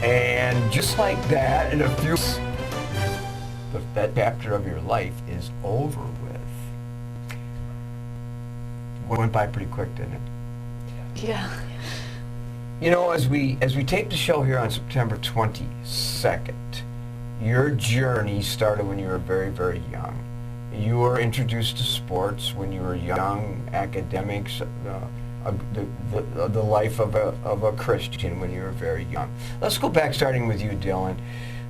And just like that, in a few, that chapter of your life is over with. Went by pretty quick, didn't it? Yeah. You know, as we tape the show here on September 22nd, your journey started when you were very, very young. You were introduced to sports when you were young, academics, the life of a Christian when you were very young. Let's go back, starting with you, Dillon.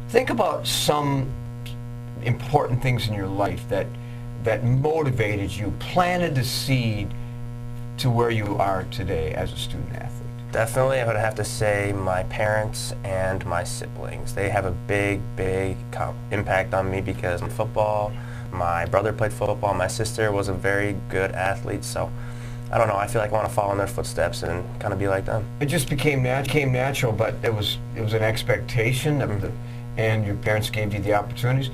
Think about some important things in your life that motivated you, planted the seed to where you are today as a student athlete. Definitely, I would have to say my parents and my siblings. They have a big, big impact on me because in football, my brother played football, my sister was a very good athlete, so I don't know, I feel like I want to follow in their footsteps and kind of be like them. It just became natural, but it was an expectation, and your parents gave you the opportunities.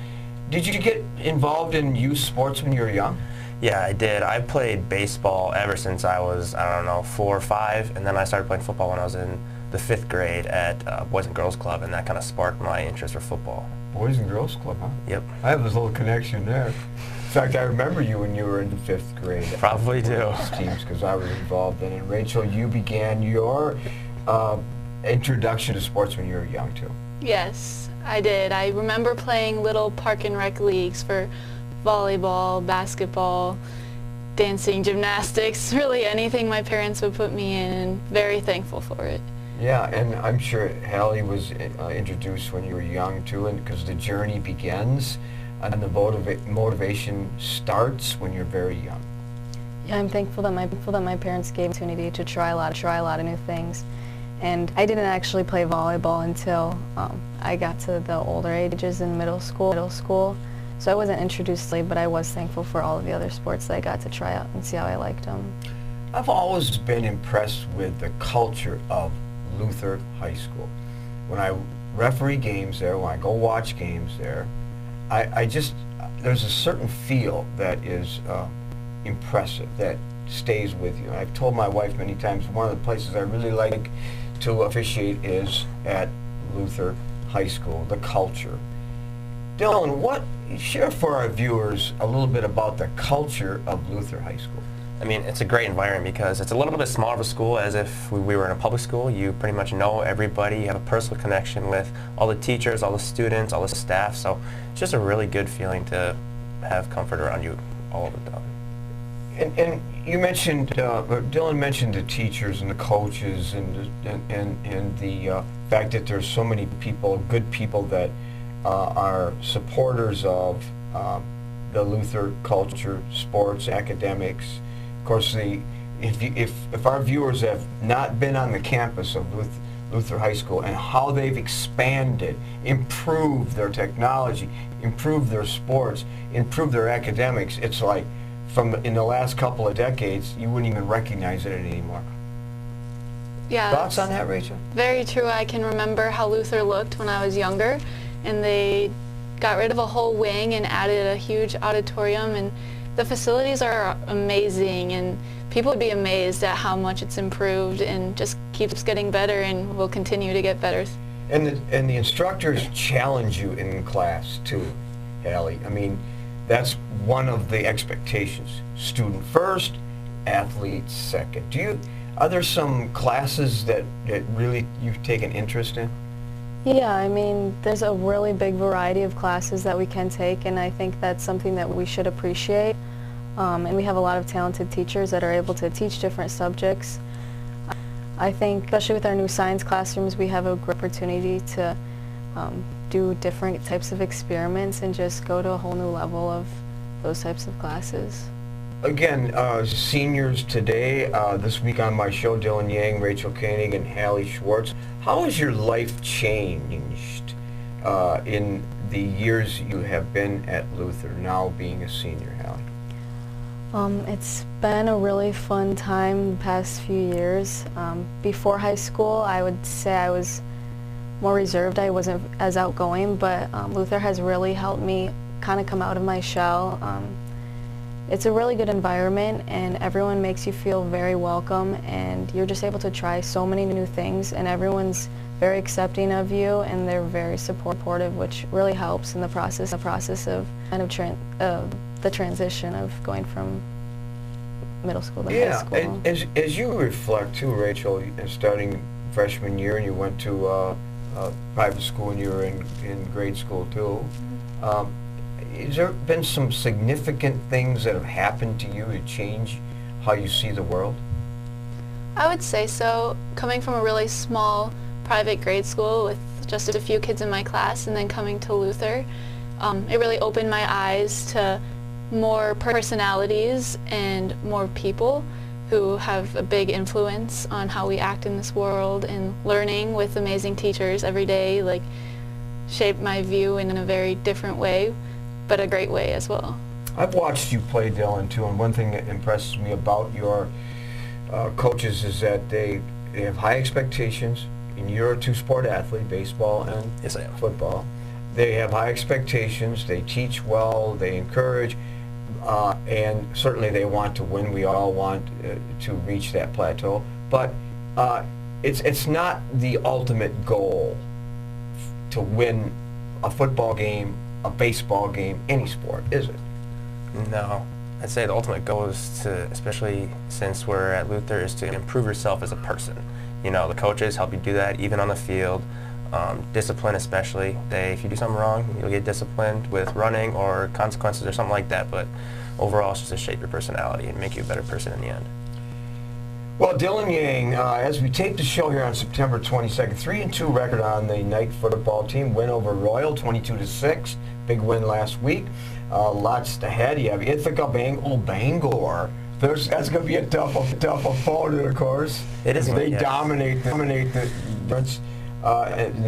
Did you get involved in youth sports when you were young? Yeah, I did. I played baseball ever since I was, I don't know, 4 or 5, and then I started playing football when I was in the 5th grade at Boys and Girls Club, and that kind of sparked my interest for football. Boys and Girls Club, huh? Yep. I have this little connection there. In fact, I remember you when you were in the 5th grade. Probably do. Teams, because I was involved in it. And Rachel, you began your introduction to sports when you were young, too. Yes, I did. I remember playing little park and rec leagues for volleyball, basketball, dancing, gymnastics, really anything my parents would put me in, and very thankful for it. Yeah, and I'm sure Halley was introduced when you were young too, and because the journey begins and the motivation starts when you're very young. Yeah, I'm thankful that my parents gave me the opportunity to try a lot of new things. And I didn't actually play volleyball until I got to the older ages in middle school. So I wasn't introduced late, but I was thankful for all of the other sports that I got to try out and see how I liked them. I've always been impressed with the culture of Luther High School. When I referee games there, when I go watch games there, there's a certain feel that is impressive, that stays with you. And I've told my wife many times, one of the places I really like to officiate is at Luther High School, the culture. Dillon, share for our viewers a little bit about the culture of Luther High School. I mean, it's a great environment because it's a little bit smaller of a school, as if we were in a public school. You pretty much know everybody. You have a personal connection with all the teachers, all the students, all the staff. So it's just a really good feeling to have comfort around you all of the time. And you mentioned, Dillon mentioned the teachers and the coaches and the fact that there's so many people, good people that are supporters of the Luther culture, sports, academics. Of course, if our viewers have not been on the campus of Luther High School and how they've expanded, improved their technology, improved their sports, improved their academics, it's like in the last couple of decades, you wouldn't even recognize it anymore. Yeah. Thoughts on that, Rachel? Very true. I can remember how Luther looked when I was younger, and they got rid of a whole wing and added a huge auditorium, and the facilities are amazing, and people would be amazed at how much it's improved and just keeps getting better and will continue to get better. And the instructors challenge you in class too, Halley. I mean, that's one of the expectations. Student first, athlete second. Are there some classes that really you've taken interest in? Yeah, I mean, there's a really big variety of classes that we can take, and I think that's something that we should appreciate. And we have a lot of talented teachers that are able to teach different subjects. I think, especially with our new science classrooms, we have a great opportunity to do different types of experiments and just go to a whole new level of those types of classes. Again, seniors today, this week on my show, Dillon Yang, Rachel Koening, and Halley Schwartz. How has your life changed in the years you have been at Luther, now being a senior, Halley? It's been a really fun time the past few years. Before high school, I would say I was more reserved. I wasn't as outgoing, but Luther has really helped me kind of come out of my shell it's a really good environment, and everyone makes you feel very welcome, and you're just able to try so many new things, and everyone's very accepting of you, and they're very supportive, which really helps in the process of kind of the transition of going from middle school to high school. Yeah, and as you reflect too, Rachel, starting freshman year, and you went to private school, and you were in grade school too. Has there been some significant things that have happened to you to change how you see the world? I would say so. Coming from a really small private grade school with just a few kids in my class, and then coming to Luther, it really opened my eyes to more personalities and more people who have a big influence on how we act in this world, and learning with amazing teachers every day like shaped my view in a very different way, but a great way as well. I've watched you play, Dillon, too, and one thing that impresses me about your coaches is that they have high expectations, and you're a two-sport athlete, baseball and Yes, I am. football. They have high expectations, they teach well, they encourage, and certainly they want to win. We all want to reach that plateau, but it's not the ultimate goal to win a football game, a baseball game, any sport, is it? No. I'd say the ultimate goal is to, especially since we're at Luther, is to improve yourself as a person. You know, the coaches help you do that, even on the field. Discipline especially. If you do something wrong, you'll get disciplined with running or consequences or something like that, but overall it's just to shape your personality and make you a better person in the end. Well, Dillon Yang, as we tape the show here on September 22nd, 3-2 record on the night football team, win over Royal, 22-6, big win last week. Lots ahead. You have Ithaca, Bangor. That's going to be a tough opponent, of course. It is. They yes. dominate the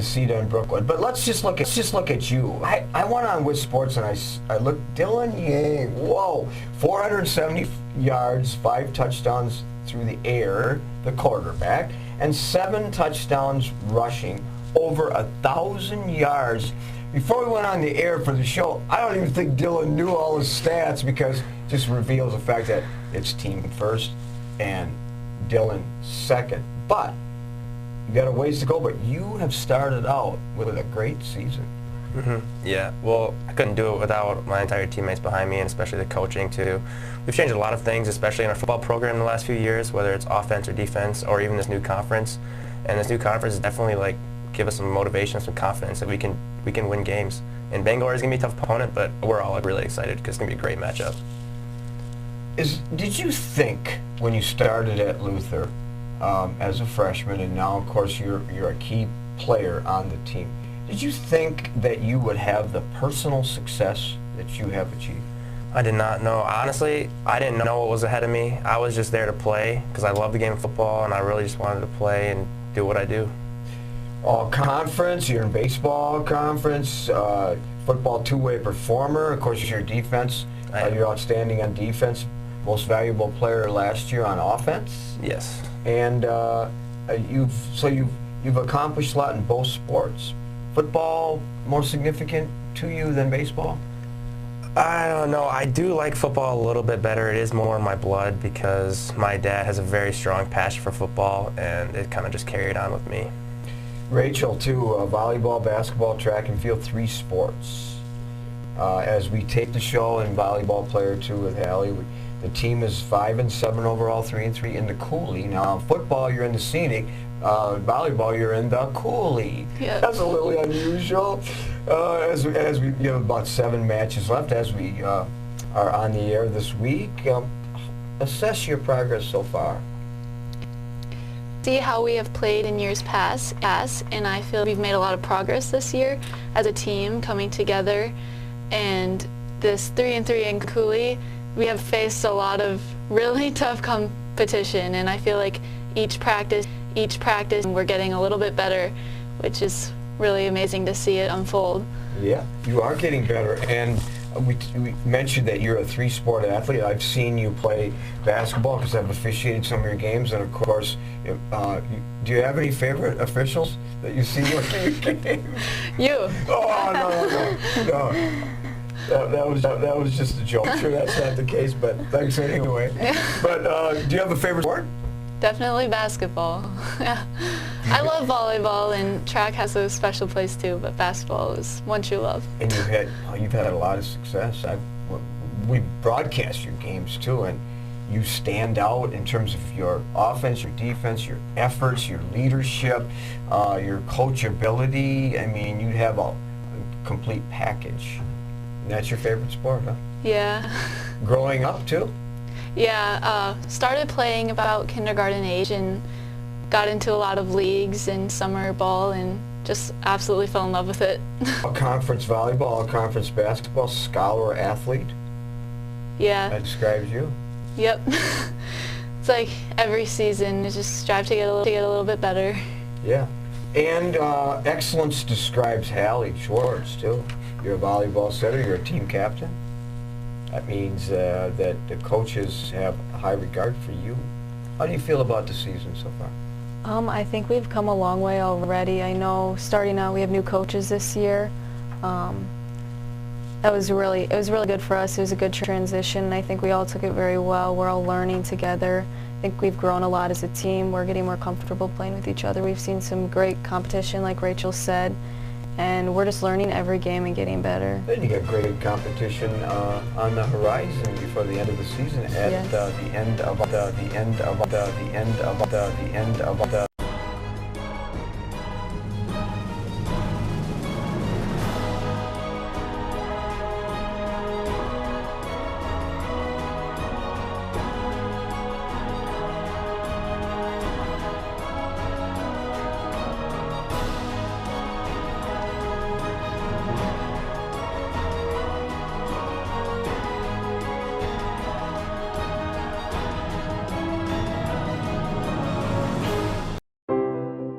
seat in Brooklyn. But let's just look at you. I went on with sports, and I looked. Dillon Yang, whoa, 470 yards, 5 touchdowns through the air, the quarterback, and 7 touchdowns rushing, over 1,000 yards. Before we went on the air for the show, I don't even think Dillon knew all his stats, because it just reveals the fact that it's team first and Dillon second. But you got a ways to go, but you have started out with a great season. Mm-hmm. Yeah, well, I couldn't do it without my entire teammates behind me, and especially the coaching too. We've changed a lot of things, especially in our football program in the last few years, whether it's offense or defense, or even this new conference. And this new conference is definitely like give us some motivation, some confidence that we can win games. And Bangor is gonna be a tough opponent, but we're all really excited because it's gonna be a great matchup. Did you think when you started at Luther as a freshman, and now of course you're a key player on the team, did you think that you would have the personal success that you have achieved? I did not know. Honestly, I didn't know what was ahead of me. I was just there to play because I love the game of football, and I really just wanted to play and do what I do. All conference, you're in baseball conference, football two-way performer. Of course, your defense, you're outstanding on defense. Most valuable player last year on offense. Yes. And you've accomplished a lot in both sports. Football more significant to you than baseball? I don't know. I do like football a little bit better. It is more in my blood because my dad has a very strong passion for football, and it kind of just carried on with me. Rachel, too, volleyball, basketball, track and field, 3 sports. As we tape the show, and volleyball player, too, with Halley, the team is 5-7 overall, 3-3 in the Cooley. Now, football, you're in the Scenic. Volleyball, you're in the Cooley. Yes. That's a little unusual. As we have about 7 matches left, as we are on the air this week, assess your progress so far. See how we have played in years past, and I feel we've made a lot of progress this year as a team coming together. And this 3-3 in Cooley, we have faced a lot of really tough competition, and I feel like each practice, we're getting a little bit better, which is really amazing to see it unfold. Yeah, you are getting better, and we mentioned that you're a 3-sport athlete. I've seen you play basketball because I've officiated some of your games, and of course, do you have any favorite officials that you see watching your games? You. Oh, no. That was just a joke. I'm sure that's not the case, but thanks anyway. But do you have a favorite sport? Definitely basketball. Yeah. I love volleyball, and track has a special place too, but basketball is one true love. And you've had a lot of success. We broadcast your games too, and you stand out in terms of your offense, your defense, your efforts, your leadership, your coachability. I mean, you have a complete package. And that's your favorite sport, huh? Yeah. Growing up too? Yeah, started playing about kindergarten age and got into a lot of leagues and summer ball and just absolutely fell in love with it. All-conference volleyball, all-conference basketball, scholar athlete? Yeah. That describes you? Yep. It's like every season, you just strive to get a little bit better. Yeah. And excellence describes Halley Schwartz too. You're a volleyball setter, you're a team captain. That means that the coaches have high regard for you. How do you feel about the season so far? I think we've come a long way already. I know starting out we have new coaches this year. It was really good for us. It was a good transition. I think we all took it very well. We're all learning together. I think we've grown a lot as a team. We're getting more comfortable playing with each other. We've seen some great competition, like Rachel said, and we're just learning every game and getting better. Then you got great competition on the horizon before the end of the season. At Yes. the end of the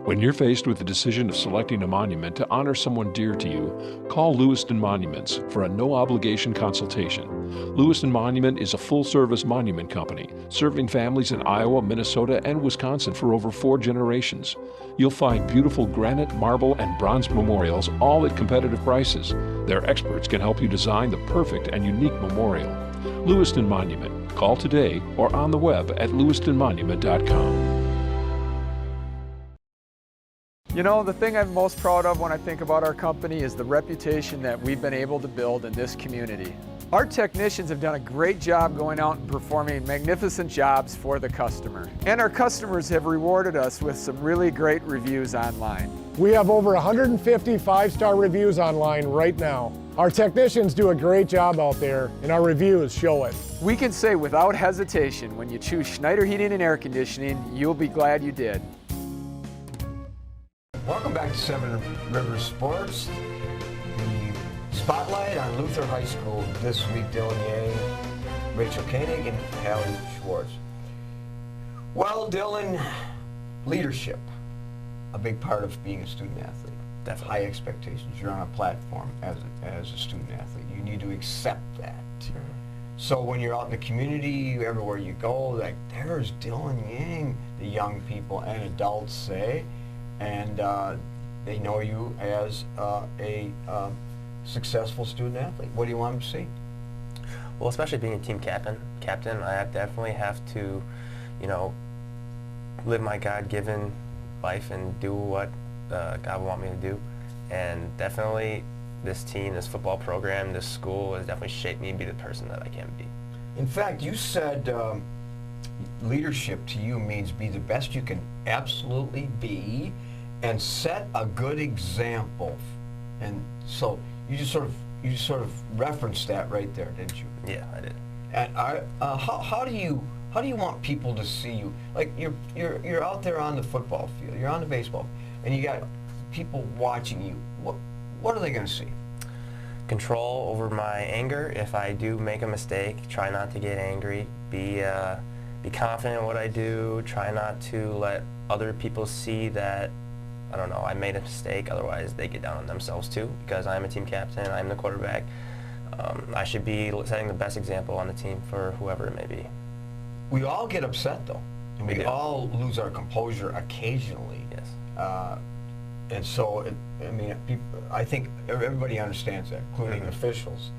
When you're faced with the decision of selecting a monument to honor someone dear to you, call Lewiston Monuments for a no-obligation consultation. Lewiston Monument is a full-service monument company, serving families in Iowa, Minnesota, and Wisconsin for over 4 generations. You'll find beautiful granite, marble, and bronze memorials, all at competitive prices. Their experts can help you design the perfect and unique memorial. Lewiston Monument. Call today or on the web at lewistonmonument.com. You know, the thing I'm most proud of when I think about our company is the reputation that we've been able to build in this community. Our technicians have done a great job going out and performing magnificent jobs for the customer. And our customers have rewarded us with some really great reviews online. We have over 150 5-star reviews online right now. Our technicians do a great job out there, and our reviews show it. We can say without hesitation, when you choose Schneider Heating and Air Conditioning, you'll be glad you did. Welcome back to Seven Rivers Sports. The spotlight on Luther High School this week. Dillon Yang, Rachel Koening, and Halley Schwartz. Well, Dillon, leadership, a big part of being a student athlete. Definitely. High expectations. You're on a platform as a student athlete. You need to accept that. So when you're out in the community, everywhere you go, like, there's Dillon Yang, the young people and adults say, and they know you as a successful student athlete. What do you want them to see? Well, especially being a team captain, I definitely have to, you know, live my God-given life and do what God would want me to do. And definitely this team, this football program, this school has definitely shaped me to be the person that I can be. In fact, you said leadership to you means be the best you can absolutely be and set a good example. And so you just sort of referenced that right there, didn't you? Yeah, I did. And how do you want people to see you? Like you're out there on the football field, you're on the baseball, and you got people watching you. What are they going to see? Control over my anger. If I do make a mistake, try not to get angry. Be confident in what I do. Try not to let other people see that, I don't know, I made a mistake. Otherwise, they get down on themselves too. Because I'm a team captain, I'm the quarterback. I should be setting the best example on the team for whoever it may be. We all get upset though, and we do. all lose our composure occasionally. Yes. And so, I mean, I think everybody understands that, including officials.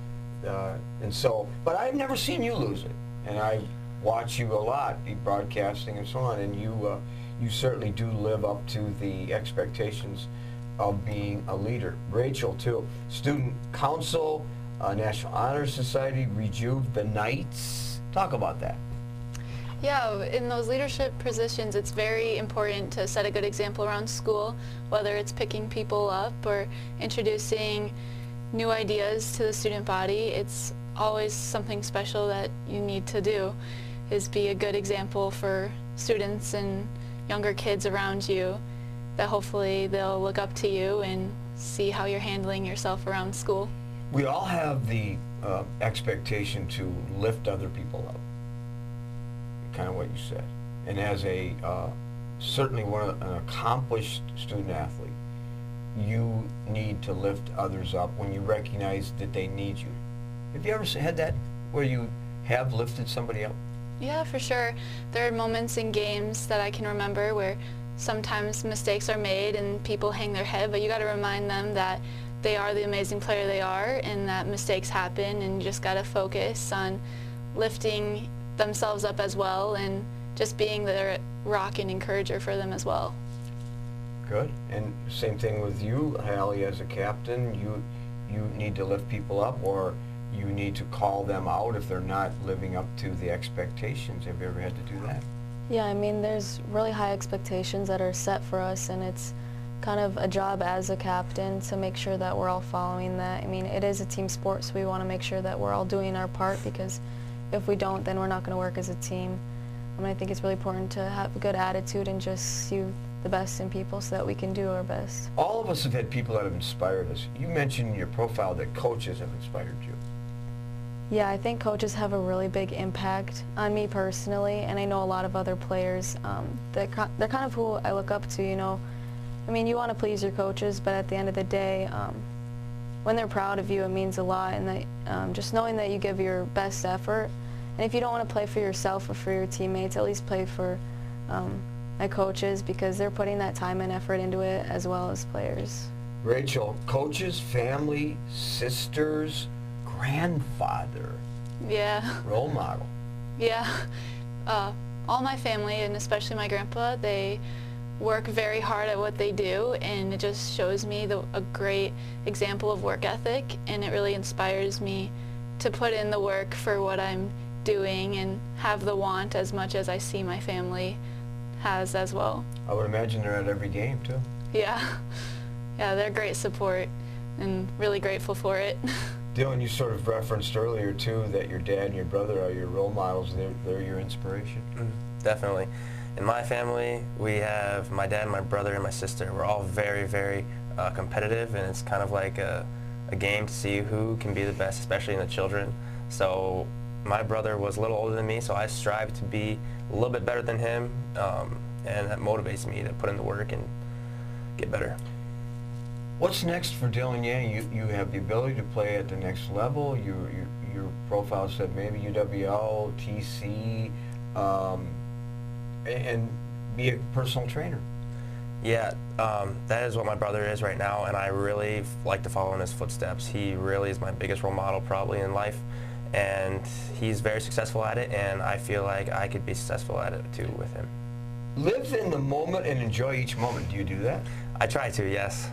And so, but I've never seen you lose it, and I watch you a lot, be broadcasting and so on, and you certainly do live up to the expectations of being a leader. Rachel, too. Student Council, National Honor Society, Rejuvenates. Talk about that. Yeah, in those leadership positions, it's very important to set a good example around school, whether it's picking people up or introducing new ideas to the student body. It's always something special that you need to do, is be a good example for students and younger kids around you, that hopefully they'll look up to you and see how you're handling yourself around school. We all have the expectation to lift other people up, kind of what you said. And as a certainly an accomplished student athlete, you need to lift others up when you recognize that they need you. Have you ever had that where you have lifted somebody up? Yeah, for sure. There are moments in games that I can remember where sometimes mistakes are made and people hang their head, but you got to remind them that they are the amazing player they are and that mistakes happen, and you just got to focus on lifting themselves up as well and just being their rock and encourager for them as well. Good. And same thing with you, Halley, as a captain. You need to lift people up, or you need to call them out if they're not living up to the expectations. Have you ever had to do that? Yeah, I mean, there's really high expectations that are set for us, and it's kind of a job as a captain to make sure that we're all following that. I mean, it is a team sport, so we want to make sure that we're all doing our part, because if we don't, then we're not going to work as a team. I mean, I think it's really important to have a good attitude and just see the best in people so that we can do our best. All of us have had people that have inspired us. You mentioned in your profile that coaches have inspired you. Yeah, I think coaches have a really big impact on me personally, and I know a lot of other players. They're kind of who I look up to, you know. I mean, you want to please your coaches, but at the end of the day, when they're proud of you, it means a lot, and that, just knowing that you give your best effort. And if you don't want to play for yourself or for your teammates, at least play for my coaches, because they're putting that time and effort into it as well as players. Rachel, coaches, family, sisters, grandfather, Yeah. role model. Yeah. All my family, and especially my grandpa, they work very hard at what they do, and it just shows me a great example of work ethic, and it really inspires me to put in the work for what I'm doing and have the want as much as I see my family has as well. I would imagine they're at every game, too. Yeah. Yeah, they're great support and really grateful for it. Dillon, you sort of referenced earlier, too, that your dad and your brother are your role models. They're your inspiration. Definitely. In my family, we have my dad, my brother, and my sister. We're all very, very competitive, and it's kind of like a game to see who can be the best, especially in the children. So my brother was a little older than me, so I strive to be a little bit better than him, and that motivates me to put in the work and get better. What's next for Dillon Yang? You have the ability to play at the next level. Your profile said maybe UWL, TC, and be a personal trainer. Yeah, that is what my brother is right now, and I really like to follow in his footsteps. He really is my biggest role model probably in life, and he's very successful at it, and I feel like I could be successful at it too with him. Live in the moment and enjoy each moment. Do you do that? I try to, yes.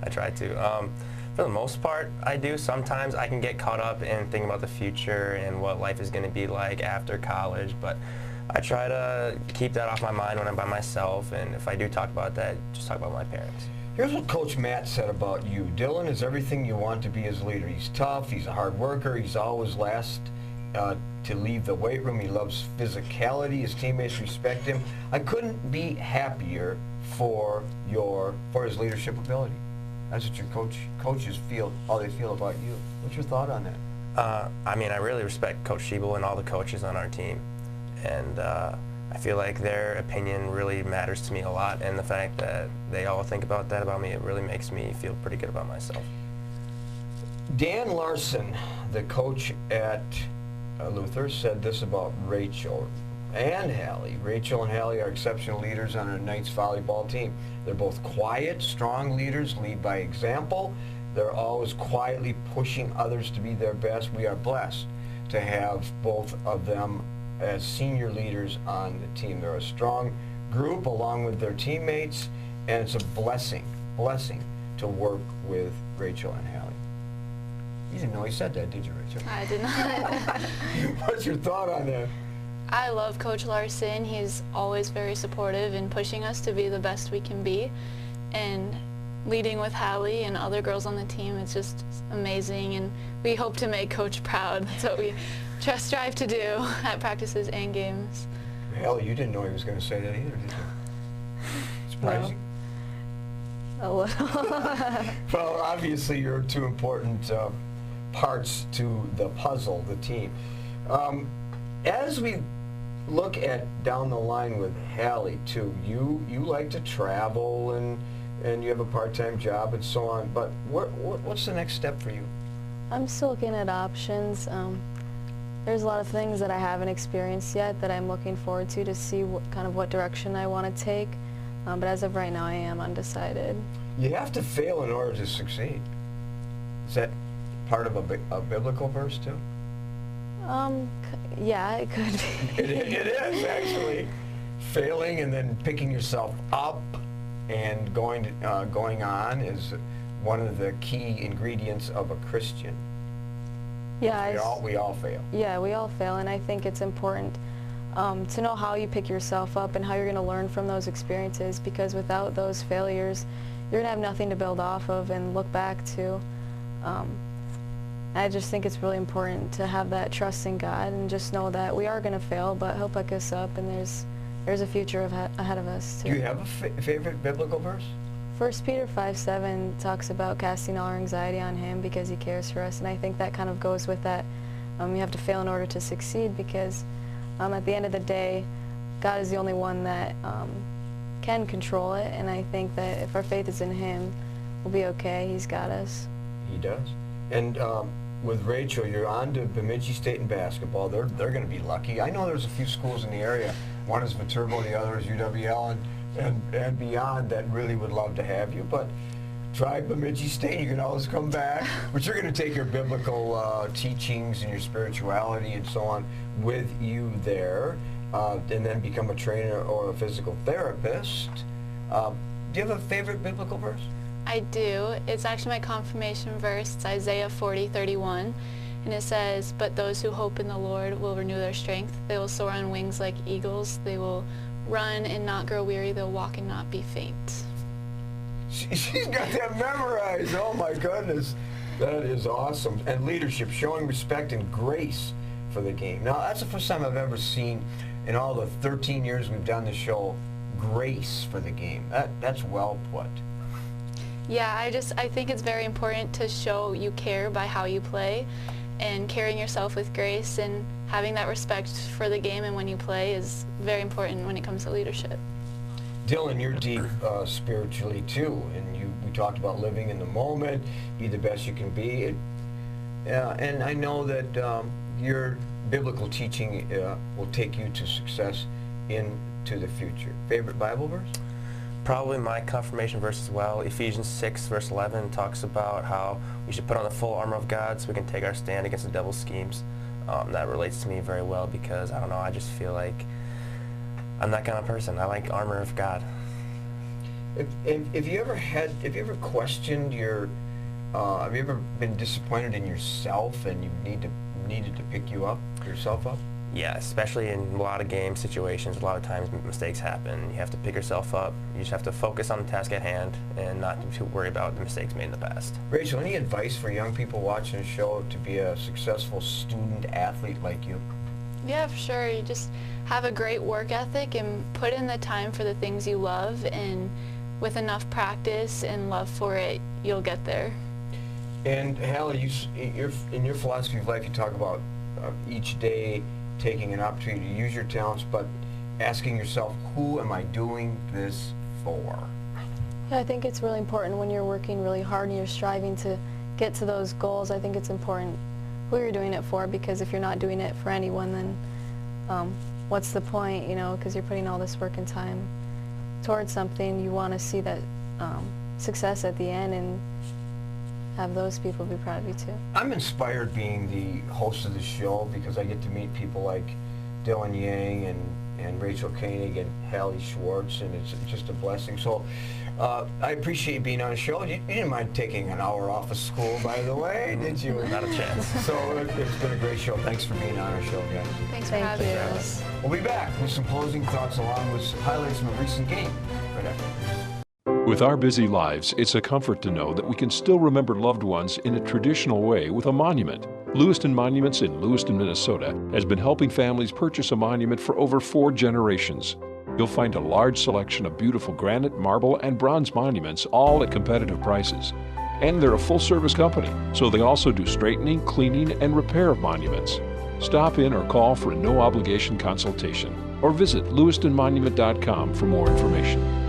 I try to. For the most part, I do. Sometimes I can get caught up in thinking about the future and what life is going to be like after college, but I try to keep that off my mind when I'm by myself, and if I do talk about that, just talk about my parents. Here's what Coach Matt said about you. Dillon is everything you want to be as a leader. He's tough, he's a hard worker, he's always last to leave the weight room. He loves physicality, his teammates respect him. I couldn't be happier for his leadership ability. That's what your coaches feel, how they feel about you. What's your thought on that? I mean, I really respect Coach Schiebel and all the coaches on our team, and I feel like their opinion really matters to me a lot, and the fact that they all think about that about me, it really makes me feel pretty good about myself. Dan Larson, the coach at Luther, said this about Rachel and Halley. Rachel and Halley are exceptional leaders on our Knights volleyball team. They're both quiet, strong leaders, lead by example, They're always quietly pushing others to be their best. We are blessed to have both of them as senior leaders on the team. They're a strong group along with their teammates, and it's a blessing to work with Rachel and Halley. You didn't know he said that, did you, Rachel? I did not. What's your thought on that? I love Coach Larson. He's always very supportive and pushing us to be the best we can be. And leading with Halley and other girls on the team, it's just amazing. And we hope to make Coach proud. That's what we strive to do at practices and games. Halley, you didn't know he was going to say that either, did you? Surprising? A little. Well, obviously you're two important parts to the puzzle, the team. As we look at down the line with Halley too, you like to travel and you have a part-time job and so on, but what's the next step for you? I'm still looking at options. There's a lot of things that I haven't experienced yet that I'm looking forward to see what direction I want to take. But as of right now, I am undecided. You have to fail in order to succeed. Is that part of a biblical verse too? Yeah, it could be. It is actually. Failing and then picking yourself up and going on is one of the key ingredients of a Christian. Yeah, we all fail. Yeah, we all fail, and I think it's important to know how you pick yourself up and how you're going to learn from those experiences, because without those failures, you're going to have nothing to build off of and look back to. I just think it's really important to have that trust in God and just know that we are going to fail, but He'll pick us up, and there's a future ahead of us too. Do you have a favorite biblical verse? 1 Peter 5:7 talks about casting all our anxiety on Him because He cares for us, and I think that kind of goes with that. You have to fail in order to succeed, because at the end of the day, God is the only one that can control it, and I think that if our faith is in Him, we'll be okay. He's got us. He does. And with Rachel, you're on to Bemidji State in basketball. They're going to be lucky. I know there's a few schools in the area. One is Viterbo, the other is UWL, and beyond that really would love to have you. But try Bemidji State. You can always come back. But you're going to take your biblical teachings and your spirituality and so on with you there, and then become a trainer or a physical therapist. Do you have a favorite biblical verse? I do. It's actually my confirmation verse. It's Isaiah 40:31, and it says, "But those who hope in the Lord will renew their strength. They will soar on wings like eagles. They will run and not grow weary. They'll walk and not be faint." She's got that memorized. Oh my goodness. That is awesome. And leadership, showing respect and grace for the game. Now, that's the first time I've ever seen, in all the 13 years we've done the show, grace for the game. That's well put. Yeah, I think it's very important to show you care by how you play, and carrying yourself with grace and having that respect for the game and when you play is very important when it comes to leadership. Dillon, you're deep spiritually too, and we talked about living in the moment, be the best you can be. And I know that your biblical teaching will take you to success into the future. Favorite Bible verse? Probably my confirmation verse as well. Ephesians 6 verse 11 talks about how we should put on the full armor of God so we can take our stand against the devil's schemes. That relates to me very well because, I don't know, I just feel like I'm that kind of person. I like armor of God. Have you ever questioned your, have you ever been disappointed in yourself and you needed to pick yourself up? Yeah, especially in a lot of game situations, a lot of times mistakes happen. You have to pick yourself up. You just have to focus on the task at hand and not to worry about the mistakes made in the past. Rachel, any advice for young people watching the show to be a successful student athlete like you? Yeah, for sure. You just have a great work ethic and put in the time for the things you love, and with enough practice and love for it, you'll get there. And Halley, in your philosophy of life, you talk about each day taking an opportunity to use your talents, but asking yourself, who am I doing this for? Yeah, I think it's really important when you're working really hard and you're striving to get to those goals. I think it's important who you're doing it for, because if you're not doing it for anyone, then what's the point, because you're putting all this work and time towards something. You want to see that success at the end, and have those people be proud of you too. I'm inspired being the host of the show because I get to meet people like Dillon Yang and Rachel Koenig and Halley Schwartz, and it's just a blessing. So I appreciate being on the show. You didn't mind taking an hour off of school, by the way, did you? Not a chance. So it's been a great show. Thanks for being on our show, guys. Thanks for having us. We'll be back with some closing thoughts along with some highlights from a recent game right after this. With our busy lives, it's a comfort to know that we can still remember loved ones in a traditional way with a monument. Lewiston Monuments in Lewiston, Minnesota has been helping families purchase a monument for over 4 generations. You'll find a large selection of beautiful granite, marble, and bronze monuments, all at competitive prices. And they're a full-service company, so they also do straightening, cleaning, and repair of monuments. Stop in or call for a no-obligation consultation, or visit lewistonmonument.com for more information.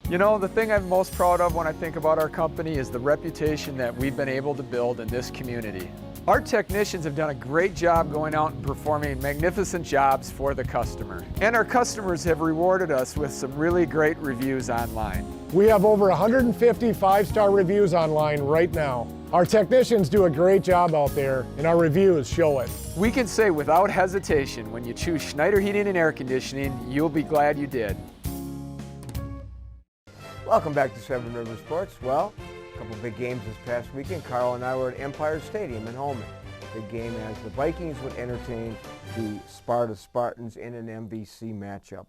You know, the thing I'm most proud of when I think about our company is the reputation that we've been able to build in this community. Our technicians have done a great job going out and performing magnificent jobs for the customer. And our customers have rewarded us with some really great reviews online. We have over 150 5-star reviews online right now. Our technicians do a great job out there, and our reviews show it. We can say without hesitation, when you choose Schneider Heating and Air Conditioning, you'll be glad you did. Welcome back to Seven River Sports. Well, a couple big games this past weekend. Carl and I were at Empire Stadium in Holmen. Big game as the Vikings would entertain the Sparta Spartans in an MVC matchup.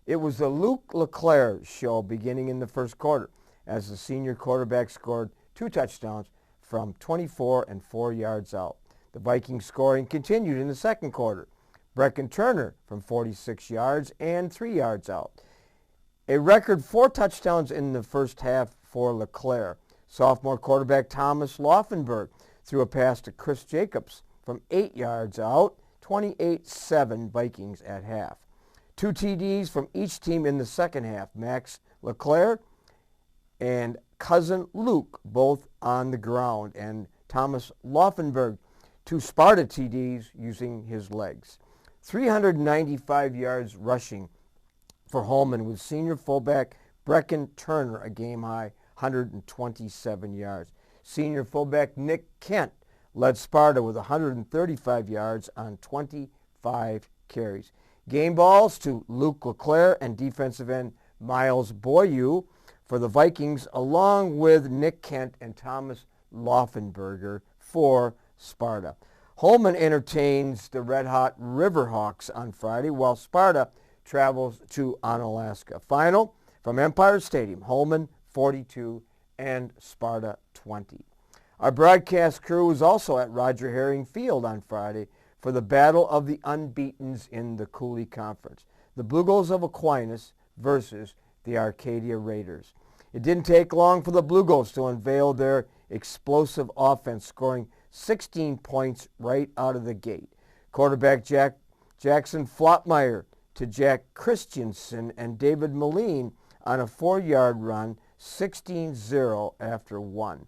It was the Luke LeClaire show beginning in the first quarter as the senior quarterback scored 2 touchdowns from 24 and 4 yards out. The Vikings scoring continued in the second quarter. Brecken Turner from 46 yards and 3 yards out. A record 4 touchdowns in the first half for LeClaire. Sophomore quarterback Thomas Laufenberg threw a pass to Chris Jacobs from 8 yards out, 28-7 Vikings at half. 2 TDs from each team in the second half. Max LeClaire and cousin Luke both on the ground, and Thomas Laufenberg 2 Sparta TDs using his legs. 395 yards rushing for Holmen with senior fullback Brecken Turner, a game-high 127 yards. Senior fullback Nick Kent led Sparta with 135 yards on 25 carries. Game balls to Luke LeClaire and defensive end Miles Boyu for the Vikings, along with Nick Kent and Thomas Laufenberger for Sparta. Holmen entertains the red-hot Riverhawks on Friday, while Sparta travels to Onalaska. Final from Empire Stadium, Holmen 42 and Sparta 20. Our broadcast crew was also at Roger Herring Field on Friday for the Battle of the Unbeatens in the Cooley Conference. The Blue Gulls of Aquinas versus the Arcadia Raiders. It didn't take long for the Blue Gulls to unveil their explosive offense, scoring 16 points right out of the gate. Quarterback Jackson Flotmeyer to Jack Christensen and David Moline on a 4-yard run, 16-0 after 1.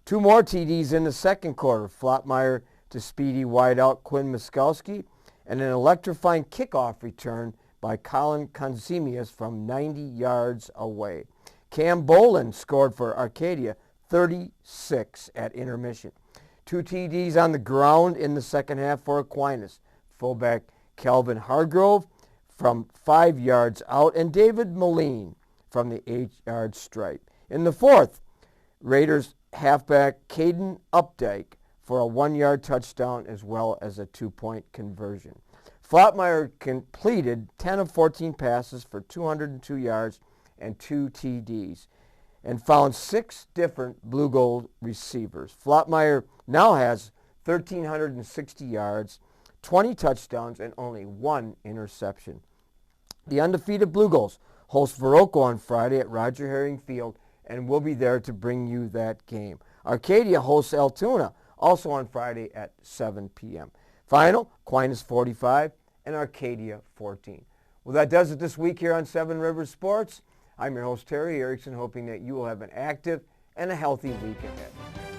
2 more TDs in the second quarter. Flotmeyer to speedy wideout Quinn Miskowski, and an electrifying kickoff return by Colin Konzemius from 90 yards away. Cam Bolin scored for Arcadia, 36 at intermission. 2 TDs on the ground in the second half for Aquinas. Fullback Calvin Hargrove from 5 yards out, and David Moline from the 8-yard stripe. In the fourth, Raiders halfback Caden Updike for a 1-yard touchdown as well as a 2-point conversion. Flotmeyer completed 10 of 14 passes for 202 yards and 2 TDs and found 6 different Blue Gold receivers. Flotmeyer now has 1,360 yards, 20 touchdowns, and only 1 interception. The undefeated Blue Gulls host Verocco on Friday at Roger Herring Field and we'll be there to bring you that game. Arcadia hosts Altoona, also on Friday at 7 p.m. Final, Aquinas 45 and Arcadia 14. Well, that does it this week here on Seven Rivers Sports. I'm your host, Terry Erickson, hoping that you will have an active and a healthy week ahead.